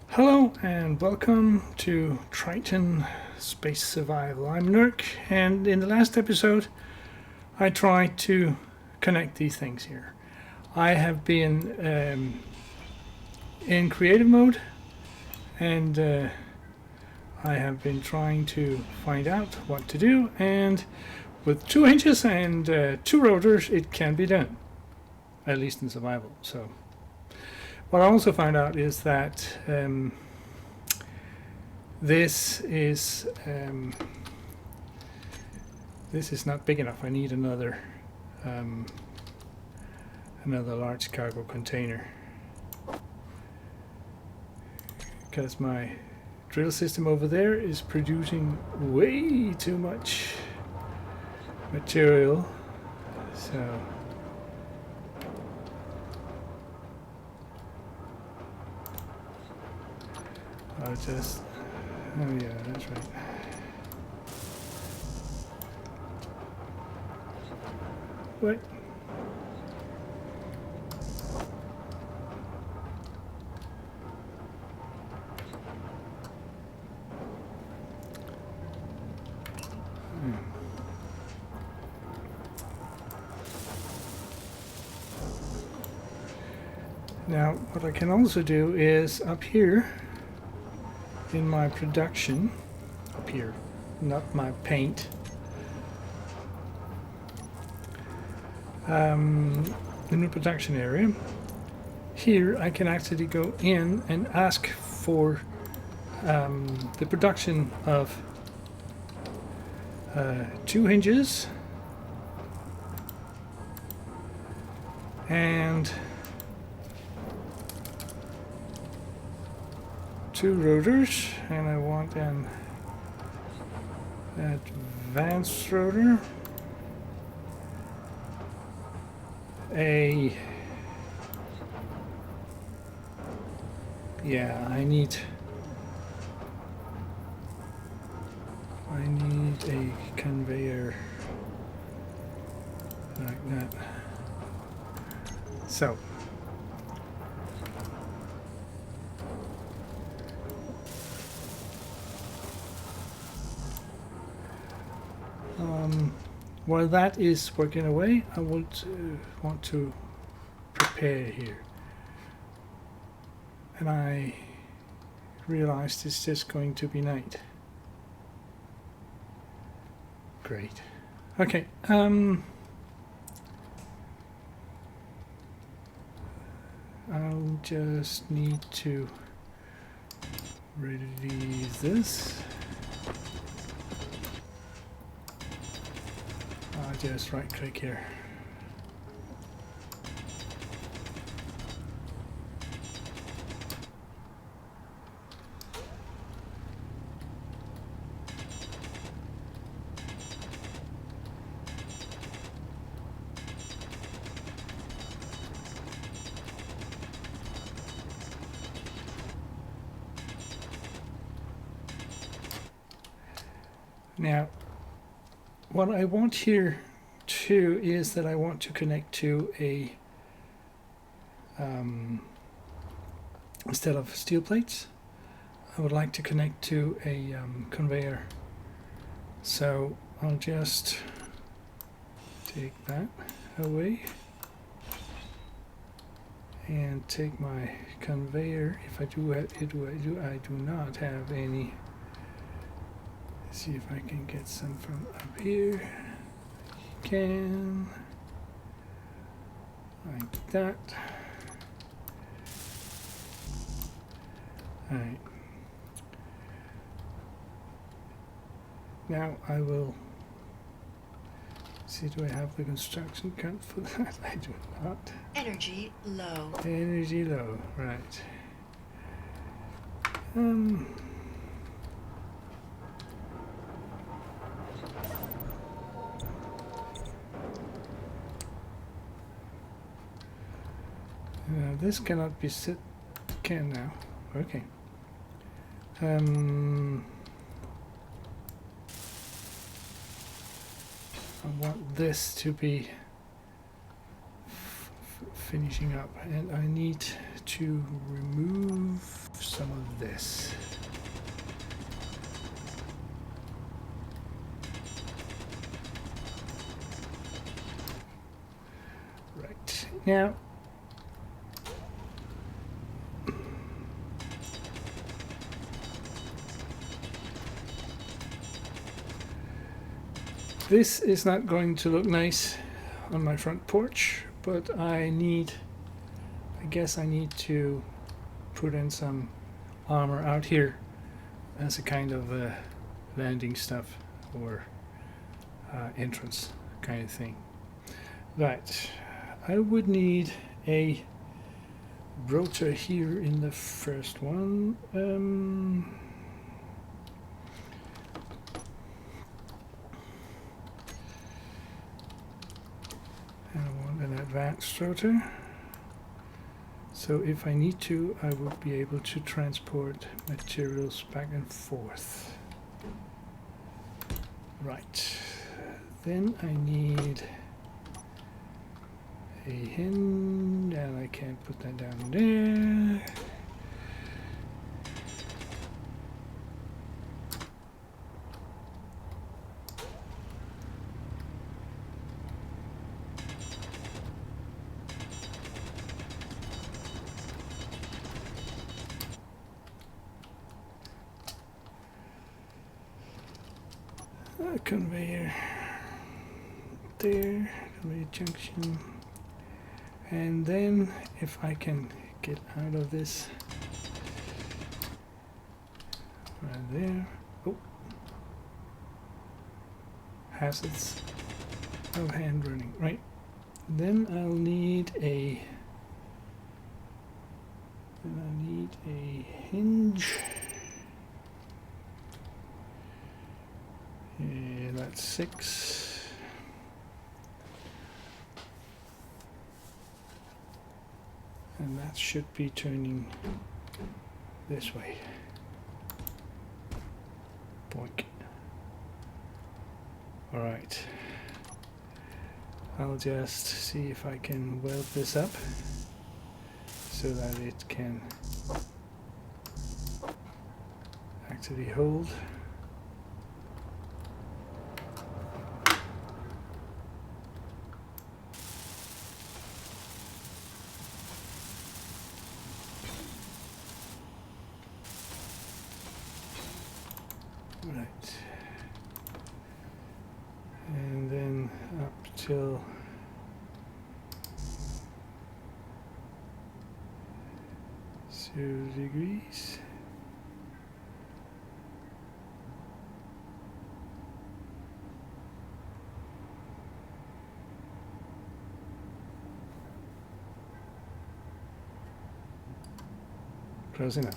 Hello and welcome to Triton Space Survival. I'm Nerk, and in the last episode I tried to connect these things here. I have been in creative mode, and I have been trying to find out what to do, and with 2 hinges and 2 rotors it can be done, at least in survival. So what I also found out is that this is not big enough. I need another large cargo container, because my drill system over there is producing way too much material. So I'll just, oh yeah, that's right. What? Now, what I can also do is up here in my production, up here, not my paint, the new production area, here I can actually go in and ask for the production of 2 hinges and 2 rotors, and I want an advanced rotor, I need a conveyor like that. So while that is working away, I would want to prepare here, and I realized it's just going to be night. Great. Okay. I'll just need to release this. I'll just right click here. Now, what I want here too is that I want to connect to a instead of steel plates, I would like to connect to a conveyor. So I'll just take that away and take my conveyor. If I do have, I do not have any. Let's see if I can get some from up here. Can, like that. All right. Now I will see, do I have the construction cut for that? I do not. Energy low. Energy low, right. This cannot be set. Can now. Okay. I want this to be finishing up, and I need to remove some of this. Right, now this is not going to look nice on my front porch, but I guess I need to put in some armor out here as a kind of landing stuff or entrance kind of thing. Right, I would need a rotor here in the first one. I want an advanced rotor. So if I need to, I would be able to transport materials back and forth. Right, then I need a hinge, and I can't put that down there. A conveyor there, conveyor junction. And then if I can get out of this right there. Oh, hazards of hand running. Right, then I'll need a hinge. Yeah, that's 6. And that should be turning this way. Boink. Alright. I'll just see if I can weld this up so that it can actually hold. Right, and then up till degrees. Close enough.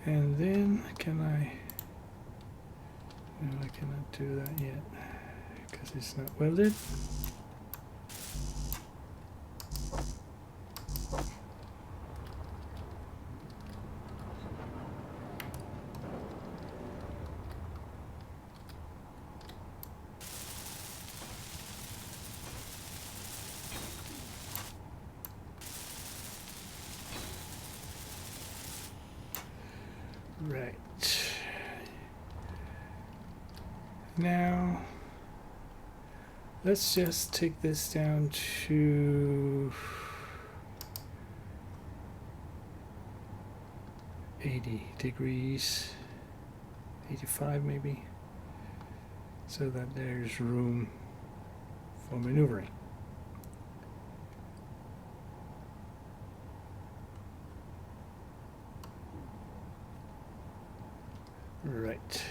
And then can I? No, I cannot do that yet because it's not welded. Right. Now, let's just take this down to 80 degrees, 85 maybe, so that there's room for maneuvering. Right.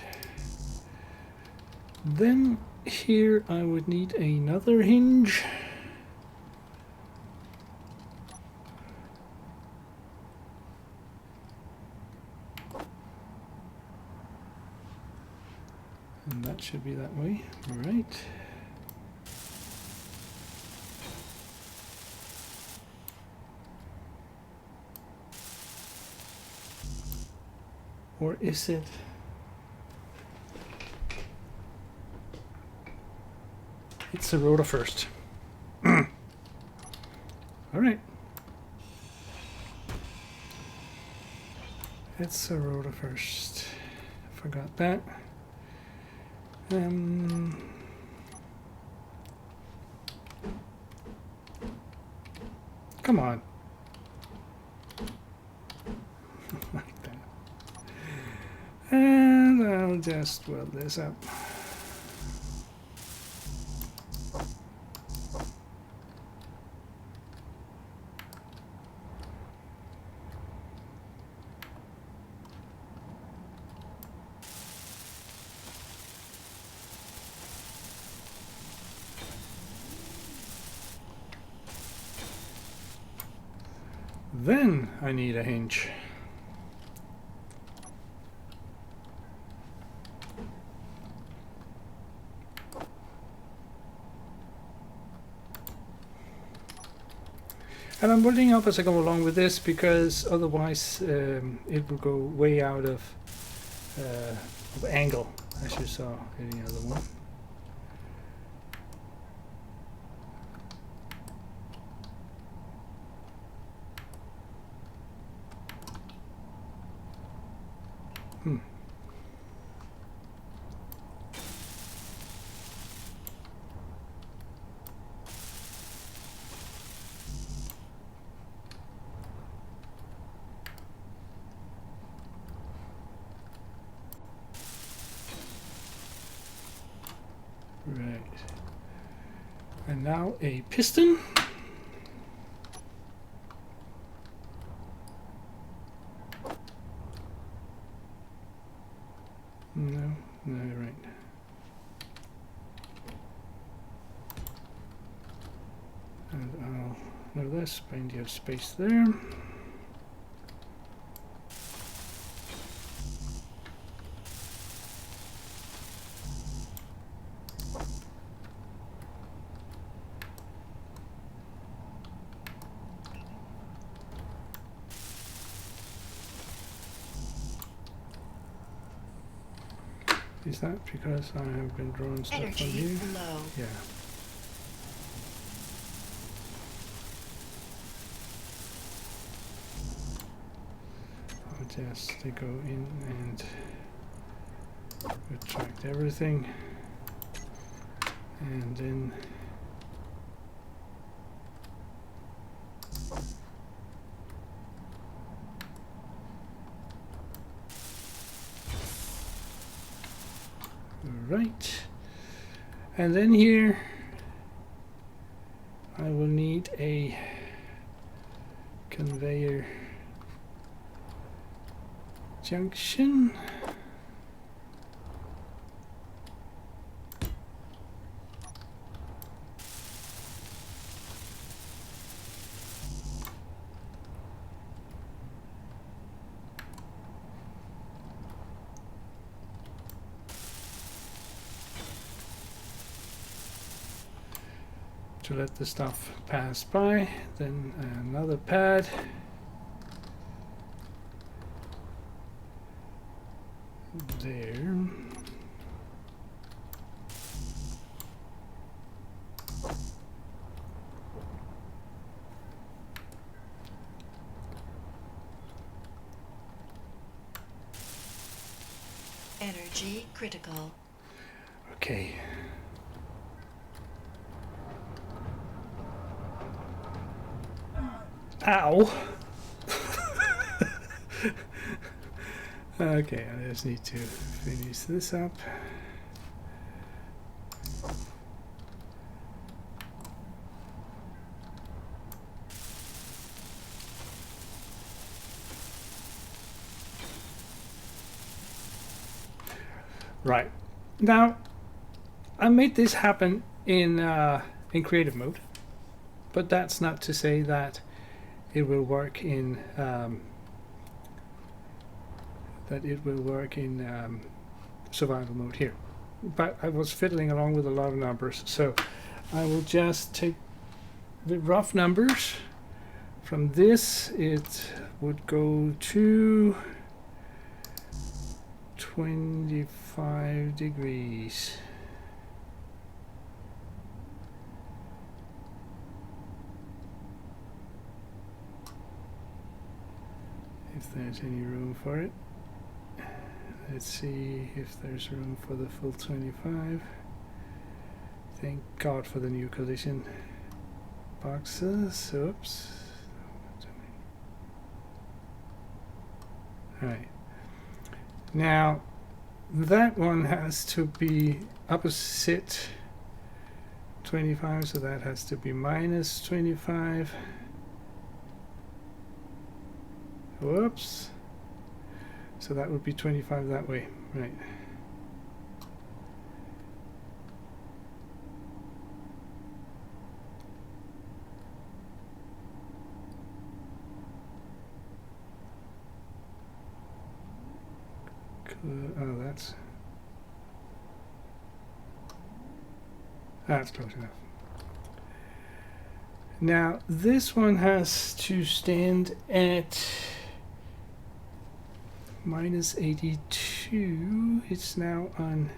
Then here I would need another hinge. And that should be that way, right? Or is it? It's a rotor first. All right. It's a rotor first. Forgot that. Come on. Like that. And I'll just weld this up. Then I need a hinge. And I'm building up as I go along with this because otherwise it will go way out of angle, as you saw in the other one. Right. And now a piston. No, right. And I'll know this, plenty of space there. Is that because I have been drawing stuff Energy on here? low. Yeah. I'll just go in and retract everything, and then right, and then here I will need a conveyor junction. To let the stuff pass by, then another pad. There. Energy critical. Okay. Ow! Okay, I just need to finish this up. Right. Now, I made this happen in creative mode, but that's not to say that it will work in survival mode here. But I was fiddling along with a lot of numbers, so I will just take the rough numbers. From this, it would go to 25 degrees. If there's any room for it. Let's see if there's room for the full 25. Thank God for the new collision boxes. Oops. Alright. Now, that one has to be opposite 25, so that has to be minus 25. Whoops. So that would be 25 that way, right. Oh, that's close enough. Now this one has to stand at minus 82. It's now on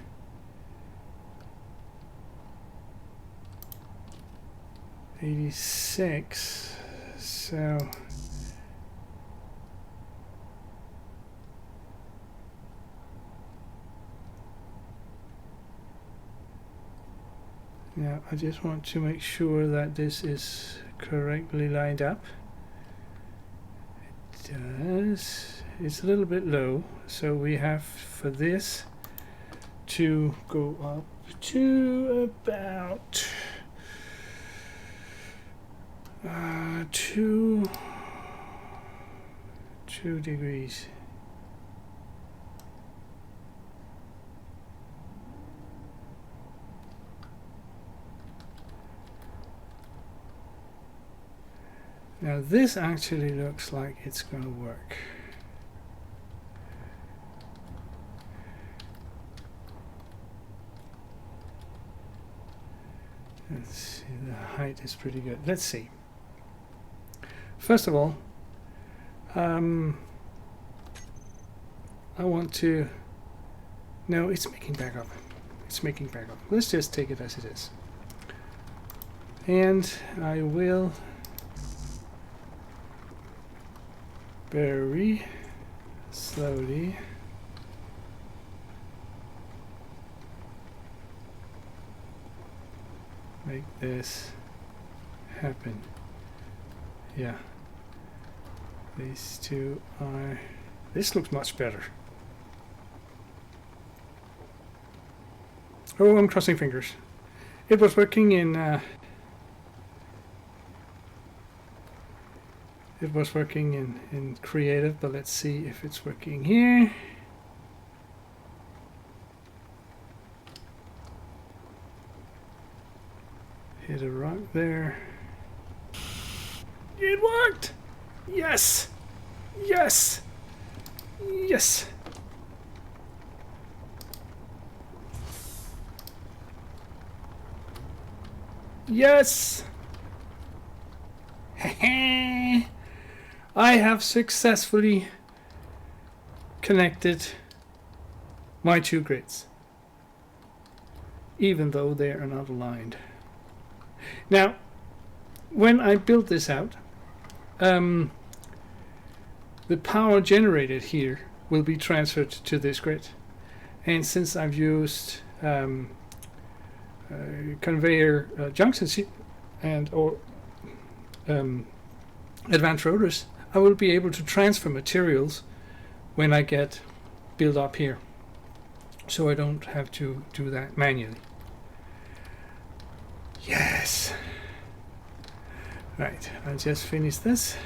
86. So now I just want to make sure that this is correctly lined up. It does. It's a little bit low, so we have for this to go up to about 2 degrees. Now this actually looks like it's going to work. Let's see, the height is pretty good. Let's see. First of all, I want to... No, it's making back up. It's making back up. Let's just take it as it is. And I will very slowly make this happen. Yeah, these two are... This looks much better. Oh, I'm crossing fingers. It was working in in creative, but let's see if it's working here. Hit a rock there. It worked! Yes! Yes! Yes! Yes! I have successfully connected my two grids, even though they are not aligned. Now, when I build this out, the power generated here will be transferred to this grid. And since I've used conveyor junctions and or advanced rotors, I will be able to transfer materials when I get build up here. So I don't have to do that manually. Yes. Right, I'll just finish this.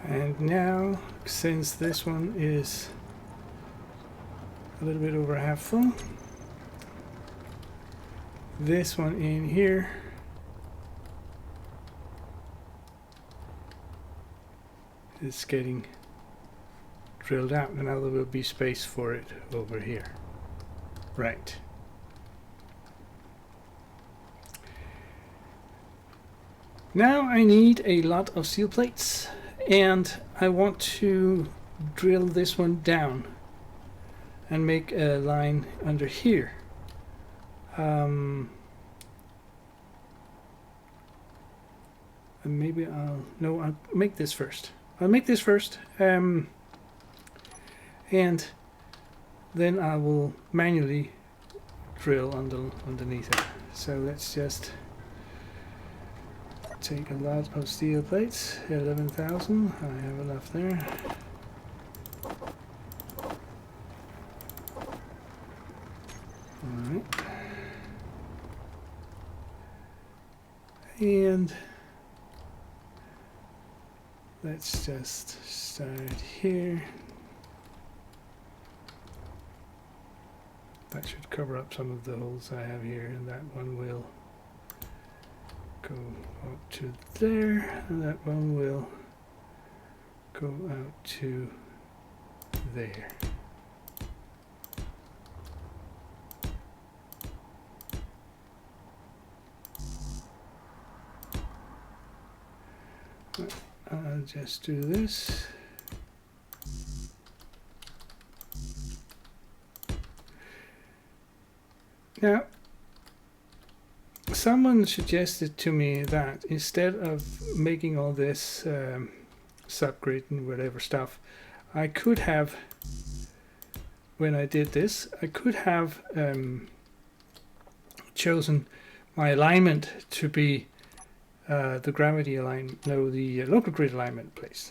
And now, since this one is a little bit over half full, this one in here is getting drilled out, and now there will be space for it over here. Right. Now I need a lot of steel plates, and I want to drill this one down and make a line under here. And maybe I'll make this first. I'll make this first, and then I will manually drill underneath it. So let's just take a lot of steel plates. 11,000. I have enough there. Alright. And let's just start here. That should cover up some of the holes I have here, and that one will go up to there, and that one will go out to there. I'll just do this. Now, someone suggested to me that instead of making all this subgrid and whatever stuff, I could have, when I did this, I could have chosen my alignment to be the gravity alignment, no, the local grid alignment place.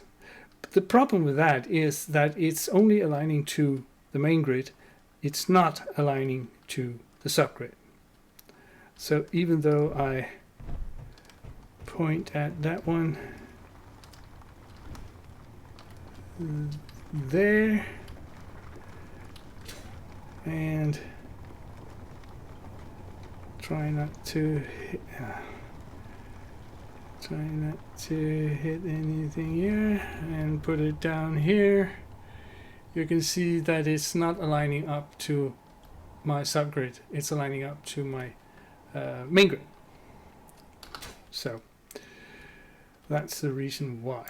But the problem with that is that it's only aligning to the main grid. It's not aligning to the subgrid. So even though I point at that one there and try not to hit anything here and put it down here, you can see that it's not aligning up to my subgrid, it's aligning up to my main grid. So that's the reason why.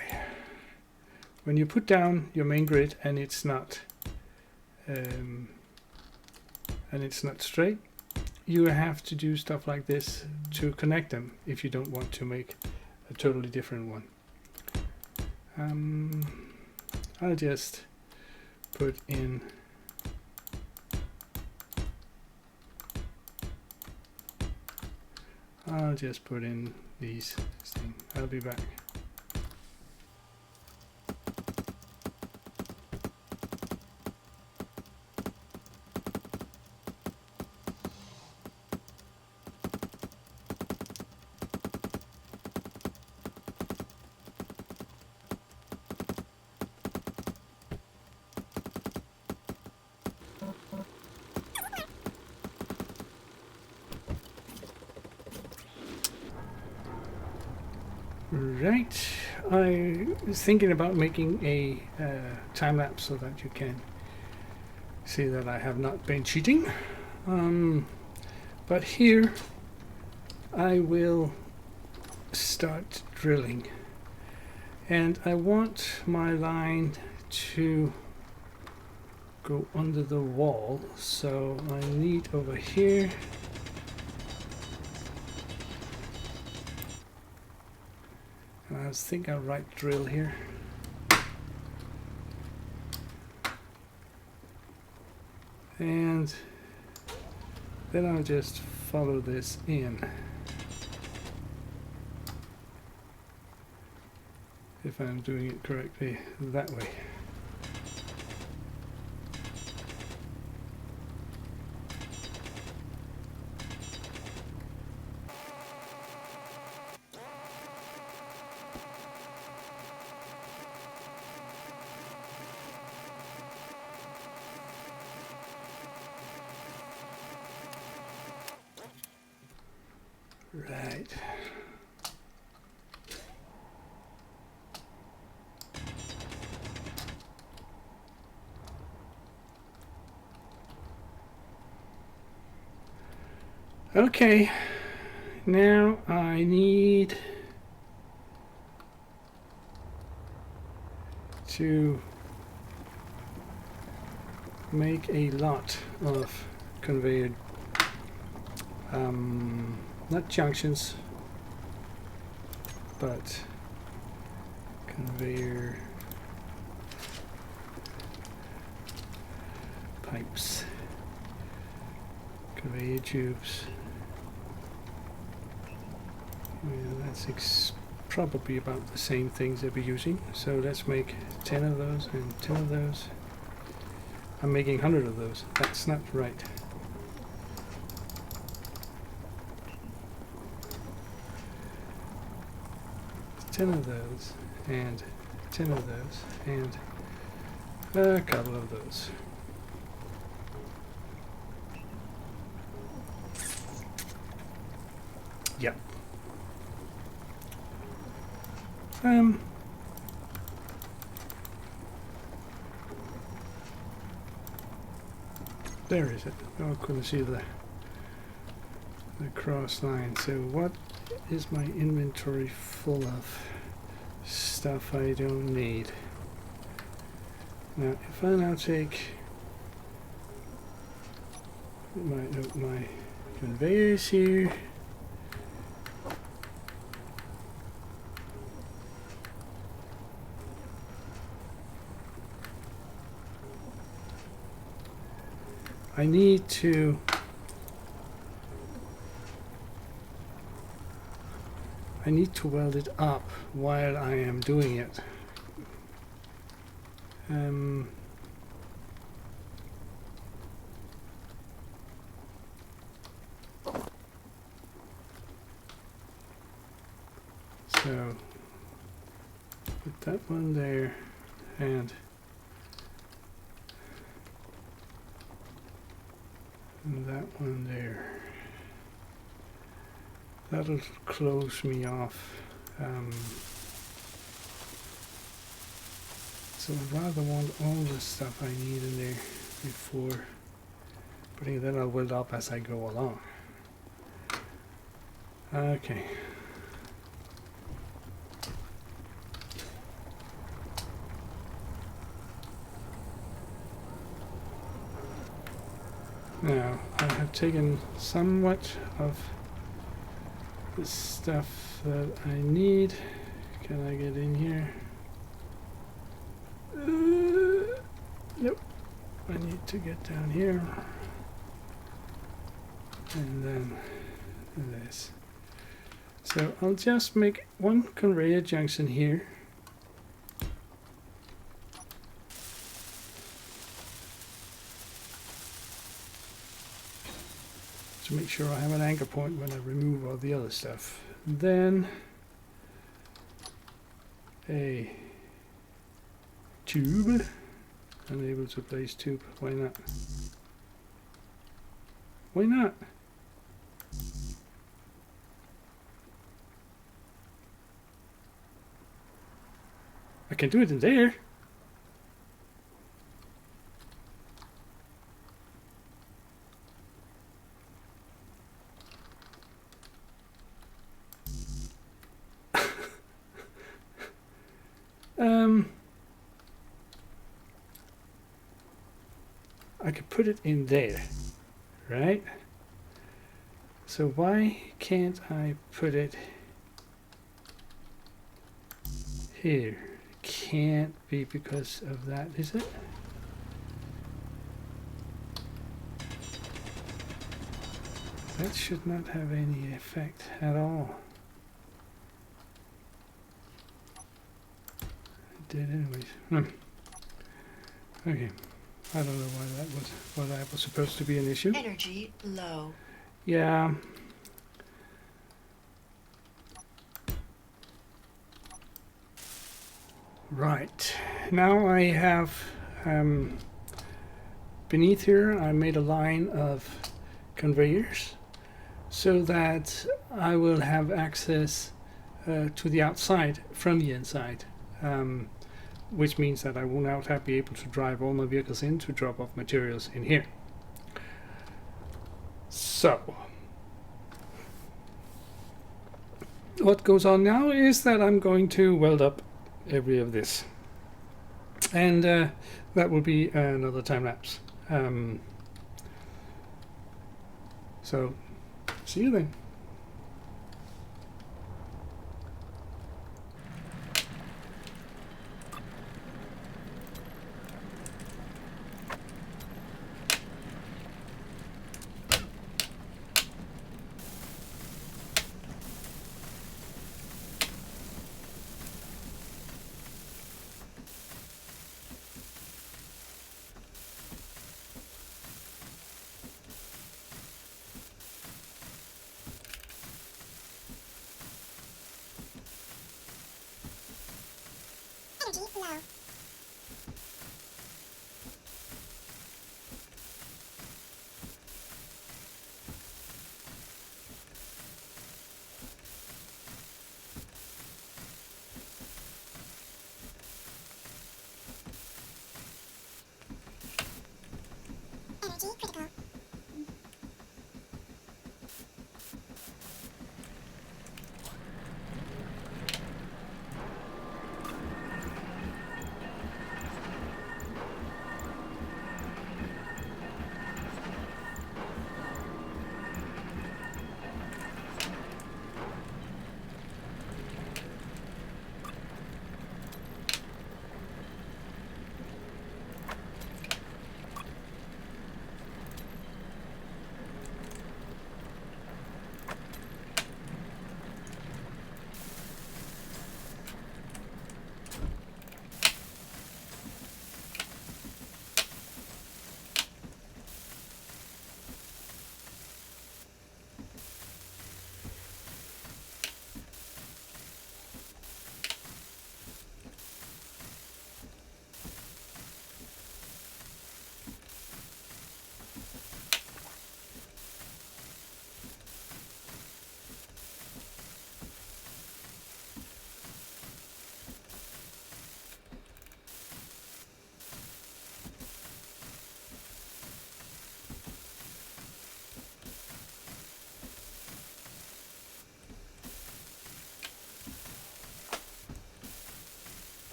When you put down your main grid and it's not straight, you have to do stuff like this to connect them if you don't want to make a totally different one. I'll just put in these things. I'll be back. Right, I was thinking about making a time lapse so that you can see that I have not been cheating. But here I will start drilling, and I want my line to go under the wall, so I need over here I think I'll write drill here. And then I'll just follow this in. If I'm doing it correctly that way. Right. Okay, now I need to make a lot of conveyor, not junctions, but conveyor pipes, conveyor tubes. Well, that's probably about the same things that we're using. So let's make 10 of those and 10 of those. I'm making 100 of those. That's not right. Ten of those and 10 of those and a couple of those. Yep. There is it. Oh, I couldn't see the cross line. So what is my inventory full of? Stuff I don't need. Now, if I now take my conveyors here, I need to weld it up while I am doing it. So put that one there and that one there. That'll close me off. So I'd rather want all the stuff I need in there before putting it. Then I'll weld up as I go along. Okay. Now, I have taken somewhat of the stuff that I need. Can I get in here? Nope. I need to get down here. And then this. So I'll just make one conveyor junction here. To make sure I have an anchor point when I remove all the other stuff. Then a tube. Unable to place tube. Why not? Why not? I can do it in there. I could put it in there, right? So why can't I put it here? Can't be because of that, is it? That should not have any effect at all. It did anyways. Okay. I don't know why that was supposed to be an issue. Energy low. Yeah. Right. Now I have beneath here I made a line of conveyors so that I will have access to the outside from the inside. Which means that I will now be able to drive all my vehicles in to drop off materials in here. So, what goes on now is that I'm going to weld up every of this, and that will be another time lapse. So see you then. Energy low. Energy critical.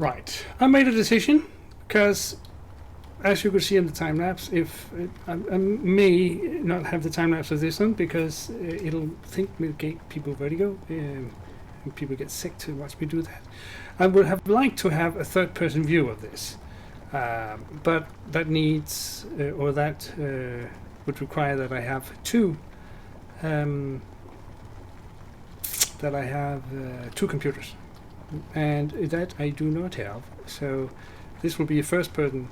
Right, I made a decision because, as you could see in the time lapse, if I may not have the time lapse of this one because it'll think will give people vertigo and people get sick to watch me do that. I would have liked to have a third-person view of this, but that needs or that would require that I have two computers. And that I do not have, so this will be a first-person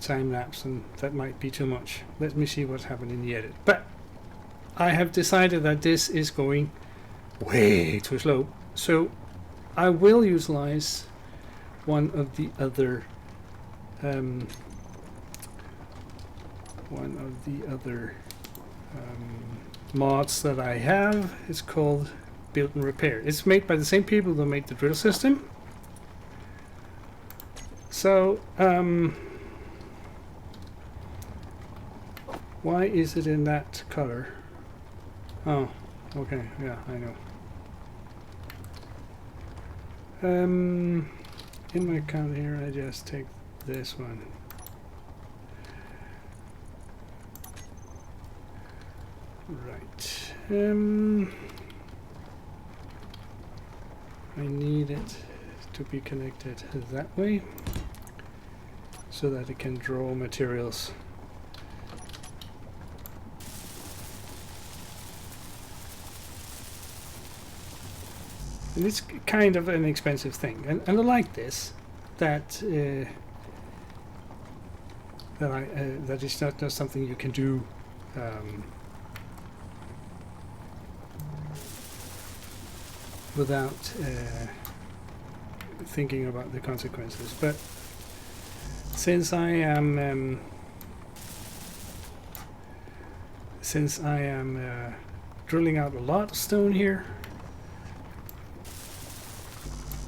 time lapse, and that might be too much. Let me see what's happened in the edit. But I have decided that this is going way too slow, so I will utilize one of the other mods that I have. It's called Build&Repair. It's made by the same people that made the drill system. So, why is it in that color? Oh, okay, yeah, I know. In my account here, I just take this one. Right. I need it to be connected that way so that it can draw materials. And it's kind of an expensive thing, and I like this, that that is not just something you can do without thinking about the consequences. But since I am drilling out a lot of stone here,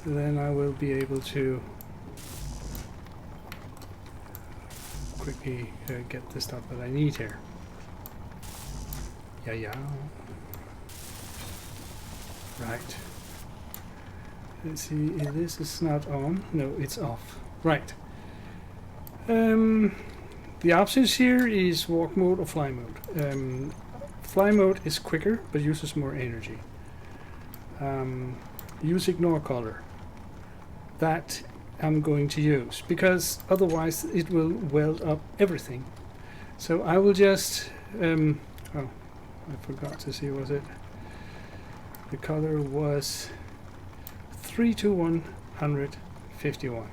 then I will be able to quickly get the stuff that I need here. Yeah. Right. Let's see, this is not on. No, it's off. Right. The options here is walk mode or fly mode. Fly mode is quicker but uses more energy. Use ignore color. That I'm going to use because otherwise it will weld up everything. So I will just oh, I forgot to see, was it, the color was 32151.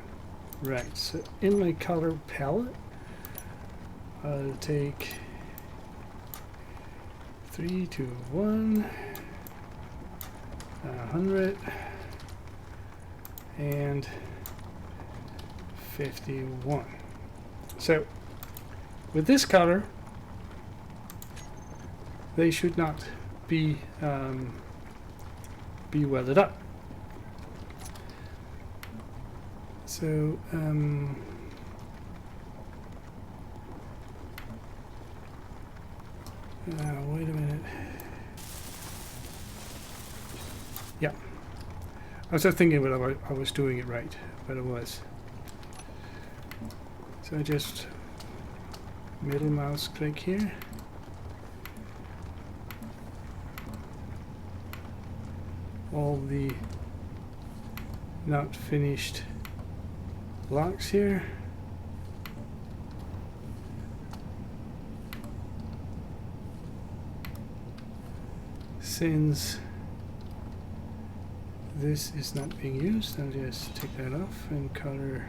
Right, so in my color palette I'll take 321 100 and 51. So with this color they should not be welded up. So wait a minute. Yeah, I was just thinking whether I was doing it right, but it was. So I just middle mouse click here. All the not finished blocks here. Since this is not being used, I'll just take that off and color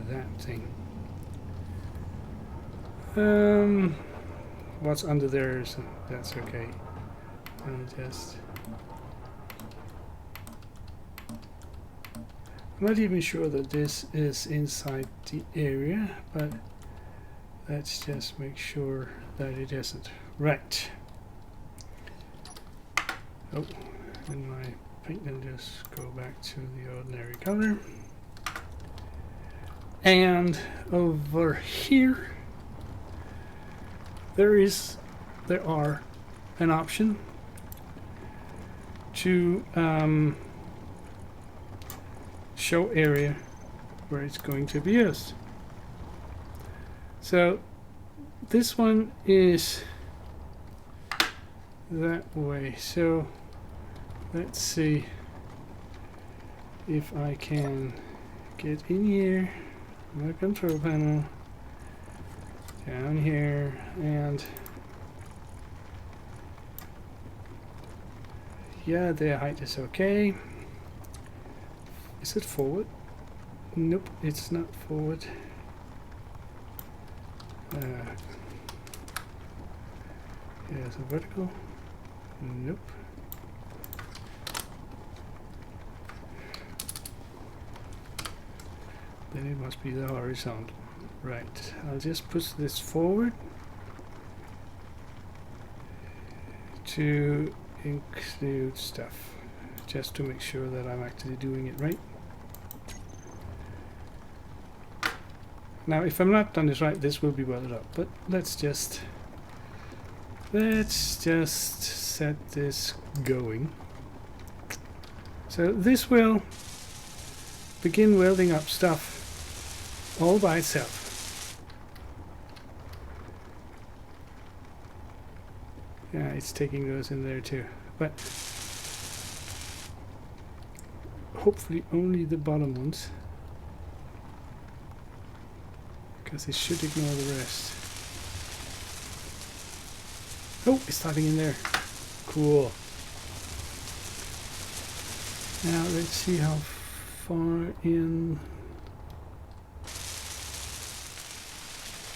that thing. What's under there is that's okay. I'll just. I'm not even sure that this is inside the area, but let's just make sure that it isn't. Right. Oh, and my paint will just go back to the ordinary color. And over here, there are an option to show area where it's going to be used. So this one is that way. So let's see if I can get in here, my control panel, down here, and yeah, the height is okay. Is it forward? Nope, it's not forward. Here's a vertical. Nope. Then it must be the horizontal. Right, I'll just push this forward to include stuff, just to make sure that I'm actually doing it right. Now if I'm not done this right, this will be welded up, but let's just set this going. So this will begin welding up stuff all by itself. Yeah, it's taking those in there too. But hopefully only the bottom ones, because it should ignore the rest. Oh, it's starting in there. Cool. Now let's see how far in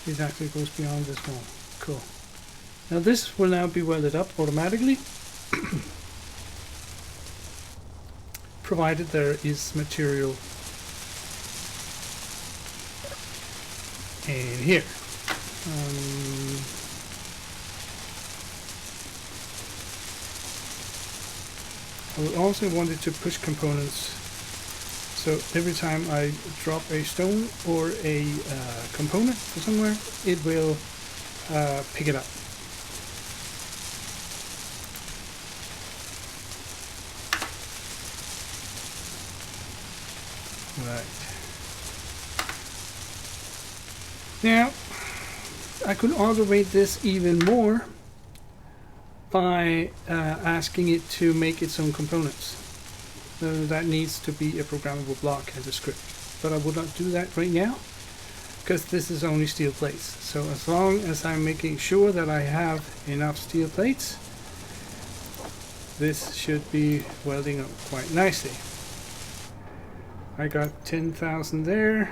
it actually goes beyond this wall. Cool. Now this will now be welded up automatically, provided there is material in here. I would also wanted to push components, so every time I drop a stone or a component for somewhere, it will pick it up. Right. Now, I could automate this even more by asking it to make its own components. That needs to be a programmable block as a script. But I would not do that right now, because this is only steel plates. So as long as I'm making sure that I have enough steel plates, this should be welding up quite nicely. I got 10,000 there.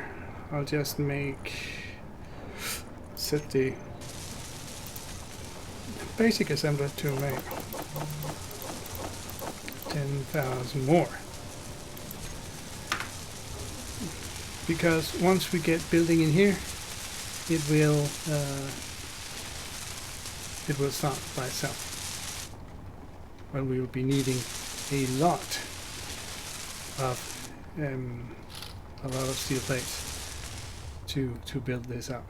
I'll just set the basic assembler to make 10,000 more. Because once we get building in here, it will start by itself. Well, we will be needing a lot of steel plates to build this up.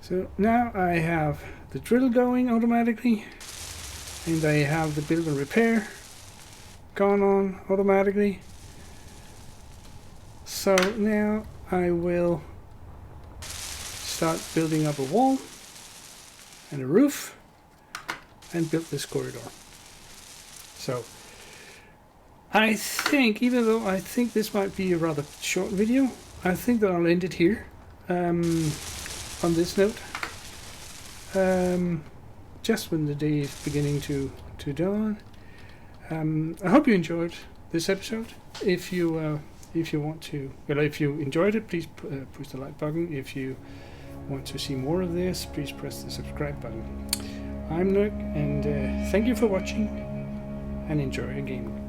So now I have the drill going automatically, and I have the build and repair gone on automatically. So now I will start building up a wall and a roof and build this corridor. So I think, even though I think this might be a rather short video, I think that I'll end it here on this note. Just when the day is beginning to dawn. I hope you enjoyed this episode. If you want to, well, if you enjoyed it, please push the like button. If you want to see more of this, please press the subscribe button. I'm Nerk, and thank you for watching, and enjoy your gaming.